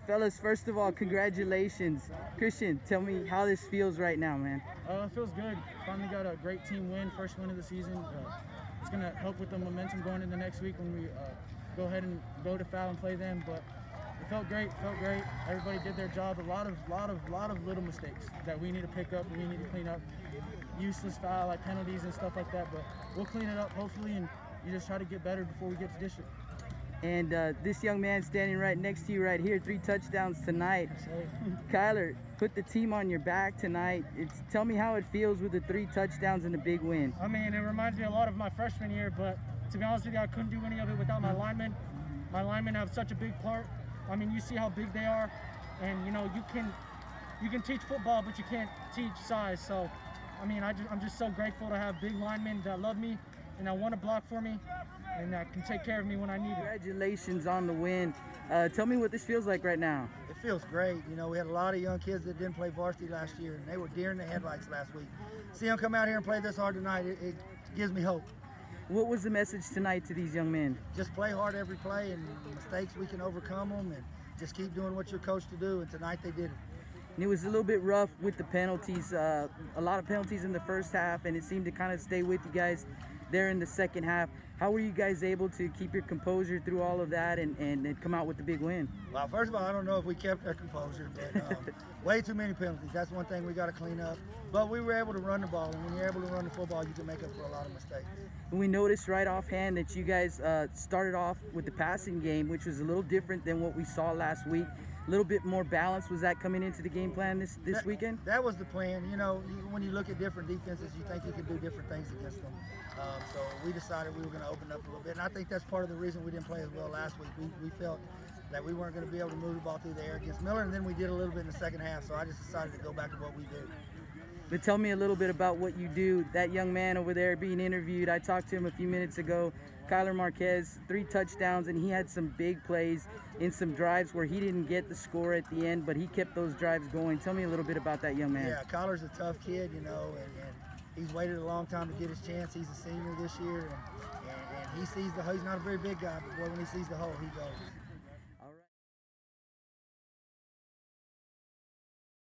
Fellas, first of all, congratulations. Christian, tell me how this feels right now, man. It feels good. Finally got a great team win, first win of the season. It's going to help with the momentum going into next week when we go ahead and go to foul and play them. But it felt great. Everybody did their job. A lot of little mistakes that we need to pick up and we need to clean up. Useless foul, like penalties and stuff like that. But we'll clean it up hopefully, and you just try to get better before we get to district. And this young man standing right next to you right here, 3 touchdowns tonight. Kyler, put the team on your back tonight. Tell me how it feels with the 3 touchdowns and a big win. I mean, it reminds me a lot of my freshman year, but to be honest with you, I couldn't do any of it without my linemen. My linemen have such a big part. I mean, you see how big they are, and you know, you can teach football, but you can't teach size. So, I mean, I'm just so grateful to have big linemen that love me and that want to block for me and that can take care of me when I need it. Congratulations on the win. Tell me what this feels like right now. It feels great. You know, we had a lot of young kids that didn't play varsity last year, and they were deer in the headlights last week. See them come out here and play this hard tonight, it gives me hope. What was the message tonight to these young men? Just play hard every play, and mistakes, we can overcome them, and just keep doing what you're coached to do, and tonight they did it. And it was a little bit rough with the penalties, a lot of penalties in the first half, and it seemed to kind of stay with you guys there in the second half. How were you guys able to keep your composure through all of that and come out with the big win? Well, first of all, I don't know if we kept our composure, but way too many penalties. That's one thing we got to clean up. But we were able to run the ball, and when you're able to run the football, you can make up for a lot of mistakes. And we noticed right offhand that you guys started off with the passing game, which was a little different than what we saw last week. A little bit more balance. Was that coming into the game plan this weekend? That was the plan. You know, when you look at different defenses, you think you can do different things against them. So we decided we were going to open up a little bit. And I think that's part of the reason we didn't play as well last week. We felt that we weren't going to be able to move the ball through the air against Miller, and then we did a little bit in the second half. So I just decided to go back to what we do. But tell me a little bit about what you do. That young man over there being interviewed, I talked to him a few minutes ago. Kyler Marquez, 3 touchdowns, and he had some big plays in some drives where he didn't get the score at the end, but he kept those drives going. Tell me a little bit about that young man. Yeah, Kyler's a tough kid, you know, and he's waited a long time to get his chance. He's a senior this year, and he sees he's not a very big guy, but boy, when he sees the hole, he goes.